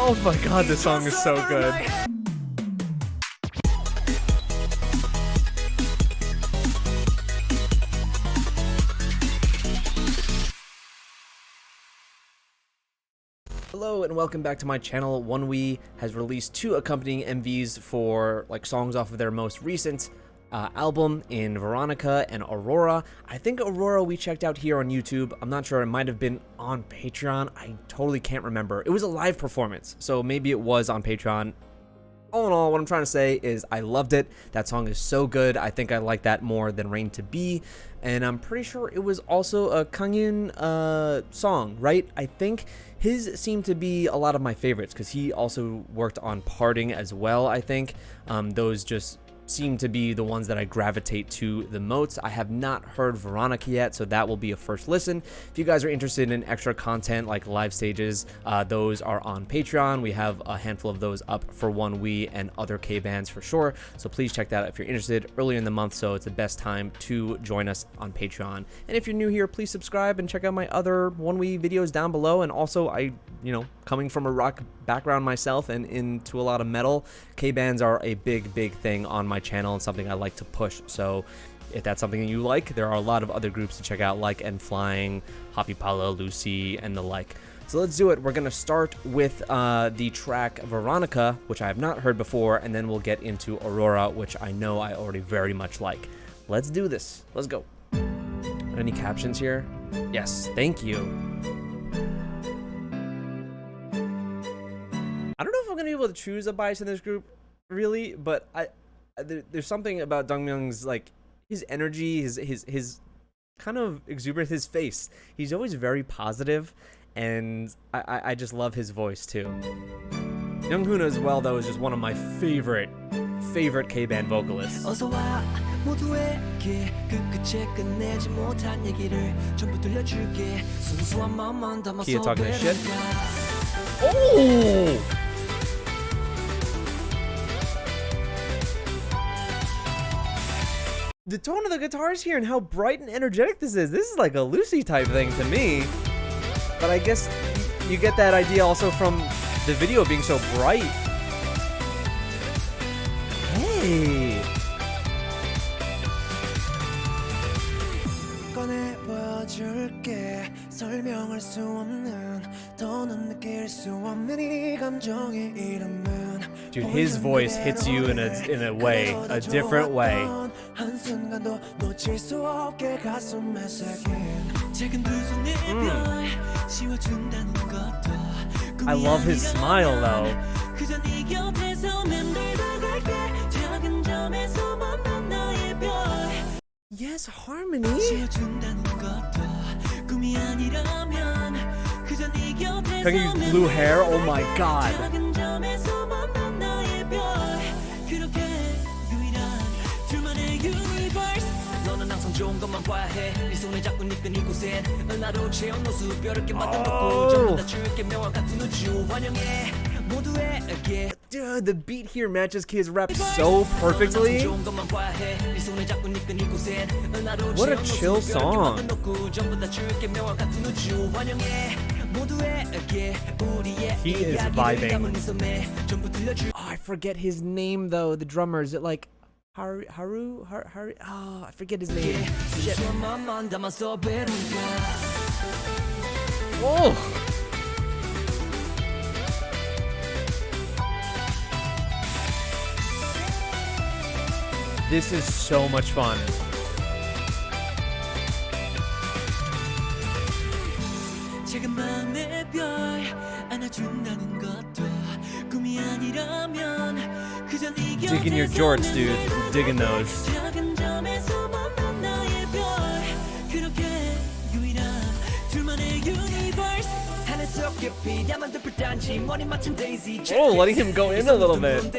Oh my god, this song is so good. Hello and welcome back to my channel. ONEWE has released 2 accompanying MVs for like songs off of their most recent album in Veronica and AuRoRa. I think AuRoRa we checked out here on YouTube. I'm not sure, it might have been on Patreon. I totally can't remember. It was a live performance, so maybe it was on Patreon. All in all, what I'm trying to say is I loved it. That song is so good. I think I like that more than Rain to Be. And I'm pretty sure it was also a Kangin song, right? I think his seemed to be a lot of my favorites because he also worked on Parting as well, I think. Those just seem to be the ones that I gravitate to the most. I have not heard Veronica yet, so that will be a first listen. If you guys are interested in extra content like live stages, those are on Patreon. We have a handful of those up for ONEWE and other K-bands for sure, so please check that out if you're interested. Earlier in the month, so it's the best time to join us on Patreon. And if you're new here, please subscribe and check out my other ONEWE videos down below. And also, coming from a rock background myself and into a lot of metal, K-bands are a big thing on my channel and something I like to push. So if that's something that you like, there are a lot of other groups to check out like And Flying, Happy Pala, Lucy, and the like. So let's do it. We're gonna start with the track Veronica, which I have not heard before, and then we'll get into AuRoRa, which I know I already very much like. Let's do this. Let's go. Any captions here? Yes, thank you. I don't know if I'm gonna be able to choose a bias in this group, really, but there's something about Dongmyoung's, like, his energy, his kind of exuberance, his face. He's always very positive, and I just love his voice too. Yonghoon as well, though, is just one of my favorite K-band vocalists. Kia talking that shit. Oh! The tone of the guitars here and how bright and energetic this is like a Lucy type thing to me. But I guess you get that idea also from the video being so bright. Hey! Dude, his voice hits you in a way, a different way. I love his smile though. Yes, harmony. Kangye's blue hair, oh my god. Dude, the beat here matches Kia's rap so perfectly. What a chill song. He is vibing. Oh, I forget his name though, the drummer. Is it like Haru? Oh, I forget his name. Shit. Oh! This is so much fun. Digging your jorts, dude. Digging those. Oh, letting him go in a little bit.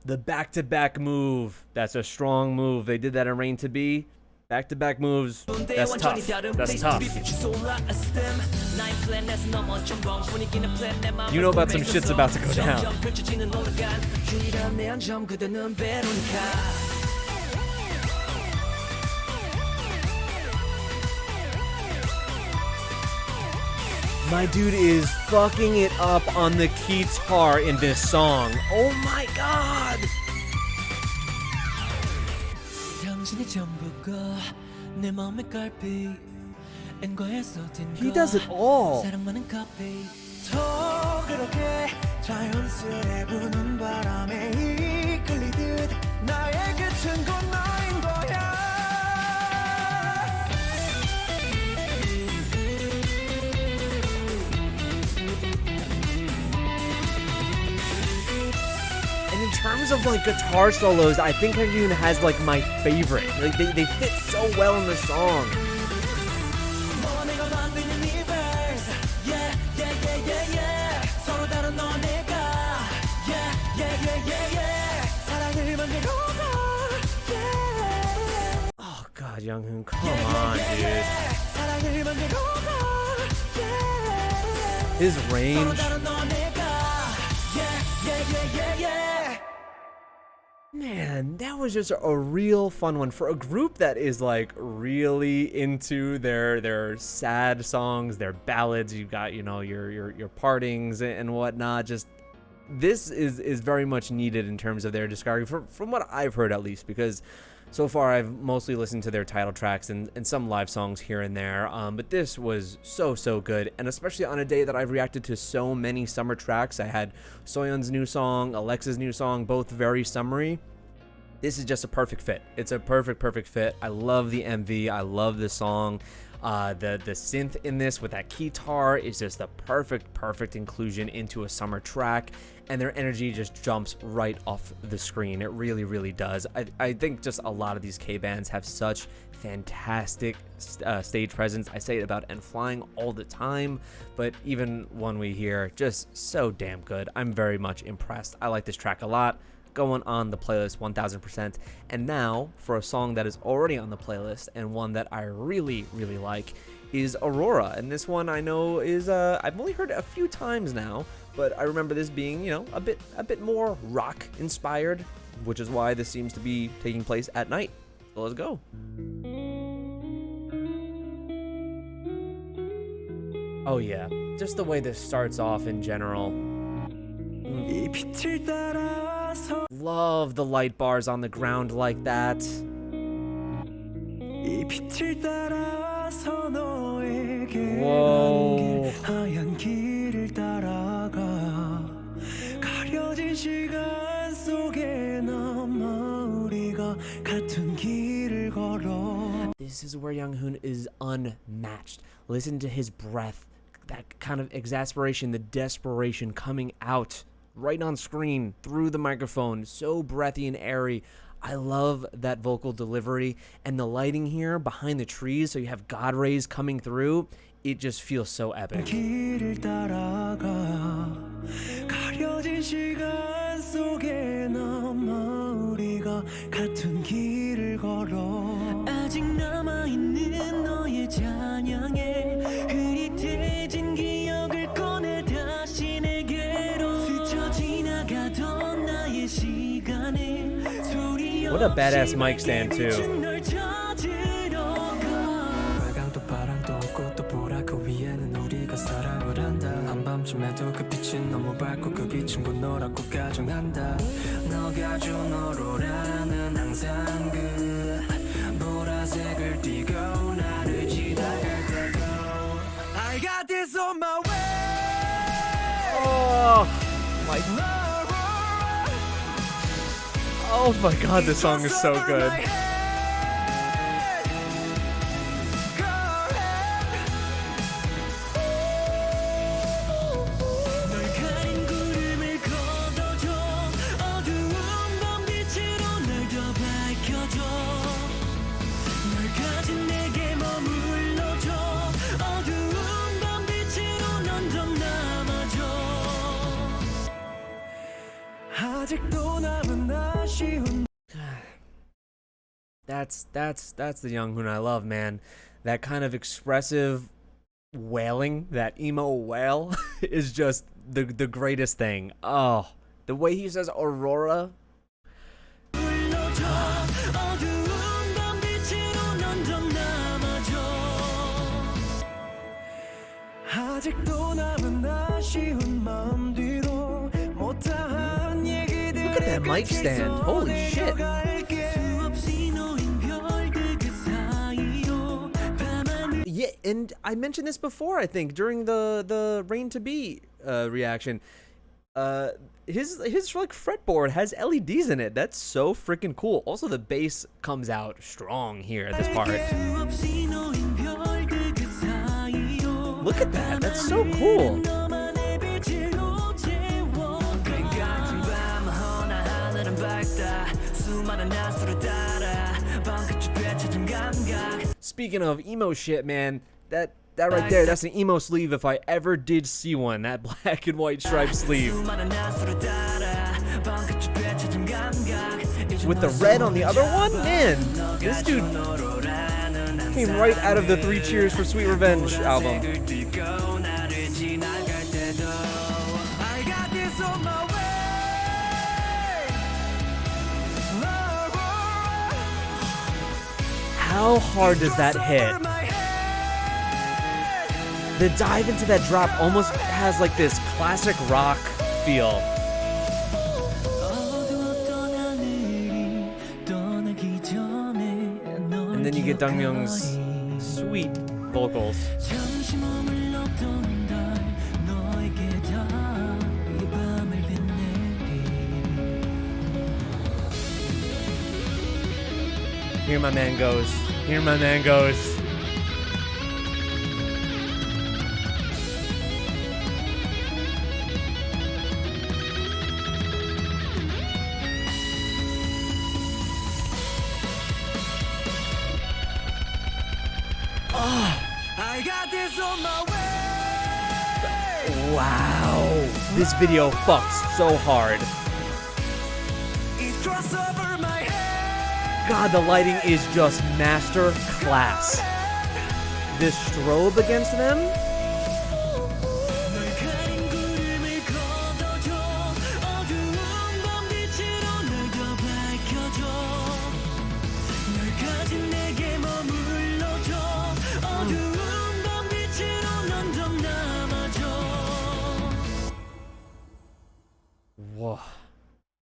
The back-to-back move. That's a strong move. They did that in Rain to Be. Back-to-back moves. That's tough. That's tough. You know about some shit's about to go down. My dude is fucking it up on the guitar in this song. Oh my god! He does it all. And in terms of like guitar solos, I think Yonghoon has like my favorite. Like they fit so well in the song. Oh god, Yonghoon, come on, dude. His range. Man, that was just a real fun one for a group that is like really into their sad songs, their ballads. You got, you know, your partings and whatnot. Just this is very much needed in terms of their discography, from what I've heard at least, because so far I've mostly listened to their title tracks and some live songs here and there. But this was so good, and especially on a day that I've reacted to so many summer tracks. I had Soyeon's new song, Alexa's new song, both very summery. This is just a perfect fit. It's a perfect fit. I love the MV. I love the song. The synth in this with that guitar is just the perfect inclusion into a summer track, and their energy just jumps right off the screen. It really does. I think just a lot of these K-bands have such fantastic stage presence. I say it about N.Flying all the time, but even ONEWE here, just so damn good. I'm very much impressed. I like this track a lot. Going on the playlist 1000%. And now for a song that is already on the playlist and one that I really like is AuRoRa. And this one I know is I've only heard it a few times now, but I remember this being, you know, a bit more rock inspired, which is why this seems to be taking place at night. So let's go. Oh yeah, just the way this starts off in general. Love the light bars on the ground like that. Whoa. This is where Yonghoon is unmatched. Listen to his breath, that kind of exasperation, the desperation coming out right on screen through the microphone. So breathy and airy. I love that vocal delivery, and the lighting here behind the trees, so you have God rays coming through. It just feels so epic. What a badass mic stand too. Oh my god, this song is so good. That's the Yonghoon I love, man. That kind of expressive wailing, that emo wail is just the greatest thing. Oh, the way he says AuRoRa. Look at that mic stand. Holy shit. Yeah, and I mentioned this before, I think, during the Rain to Be reaction. His like fretboard has LEDs in it. That's so freaking cool. Also, the bass comes out strong here at this part. Look at that. That's so cool. Speaking of emo shit, man, that right there, that's an emo sleeve if I ever did see one. That black and white striped sleeve. With the red on the other one? Man, this dude came right out of the 3 Cheers for Sweet Revenge album. How hard does that hit? The dive into that drop almost has like this classic rock feel. And then you get Dongmyung's sweet vocals. Here my man goes. Here my man goes. I got this on my way. Wow. This video fucks so hard. God, the lighting is just master class. This strobe against them. Whoa.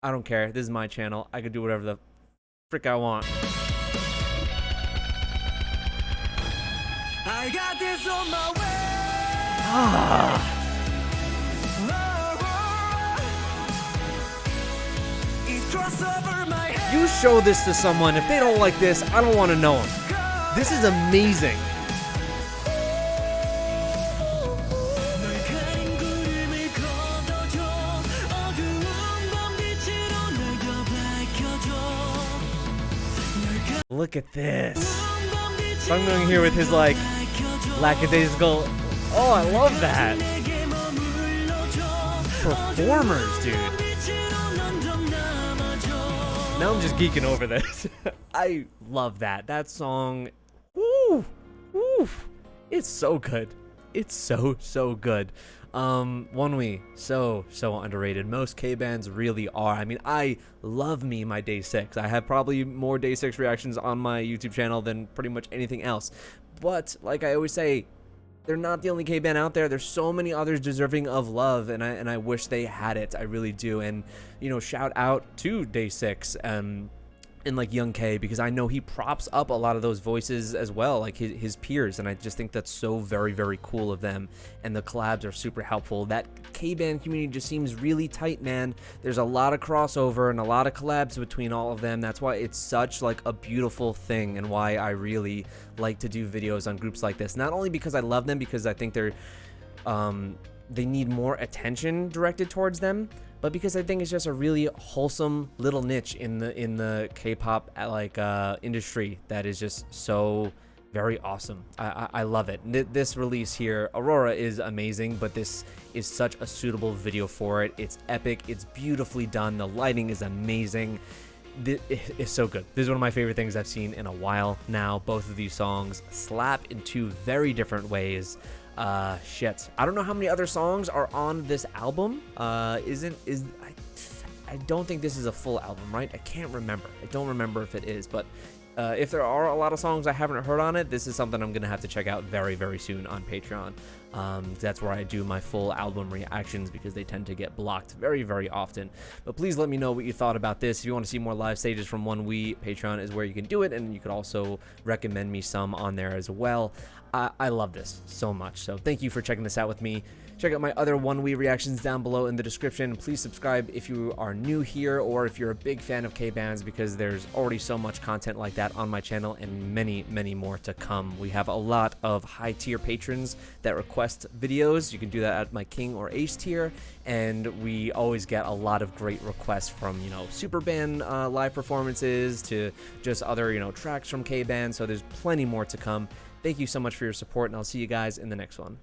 I don't care. This is my channel. I could do whatever the frick I want. I got this on my way. You show this to someone. If they don't like this, I don't want to know them. This is amazing. Look at this. Sungmyung here with his like lackadaisical. Oh, I love that. Performers, dude. Now I'm just geeking over this. I love that. That song. Woo, woo. It's so good. It's so good. ONEWE, so underrated. Most K-bands really are. I mean, I love me my Day 6. I have probably more Day 6 reactions on my YouTube channel than pretty much anything else. But, like I always say, they're not the only K-band out there. There's so many others deserving of love, and I wish they had it. I really do. And, you know, shout out to Day 6, and like Young K, because I know he props up a lot of those voices as well, like his peers, and I just think that's so very cool of them, and the collabs are super helpful. That K-band community just seems really tight, man. There's a lot of crossover and a lot of collabs between all of them. That's why it's such like a beautiful thing, and why I really like to do videos on groups like this. Not only because I love them, because I think they're they need more attention directed towards them, but because I think it's just a really wholesome little niche in the K-pop like industry that is just so very awesome. I love it. This release here, AuRoRa, is amazing, but this is such a suitable video for it. It's epic. It's beautifully done. The lighting is amazing. It's so good. This is one of my favorite things I've seen in a while now. Both of these songs slap in two very different ways. Shit. I don't know how many other songs are on this album. I don't think this is a full album, right? I can't remember. I don't remember if it is, but if there are a lot of songs I haven't heard on it, this is something I'm gonna have to check out very, very soon on Patreon. That's where I do my full album reactions because they tend to get blocked very, very often. But please let me know what you thought about this. If you want to see more live stages from ONEWE, Patreon is where you can do it, and you could also recommend me some on there as well. I love this so much, so thank you for checking this out with me. Check out my other ONEWE reactions down below in the description. Please subscribe if you are new here or if you're a big fan of K-bands, because there's already so much content like that on my channel and many, many more to come. We have a lot of high-tier patrons that request videos. You can do that at my King or Ace tier, and we always get a lot of great requests from, you know, super band live performances to just other, you know, tracks from K-bands, so there's plenty more to come. Thank you so much for your support, and I'll see you guys in the next one.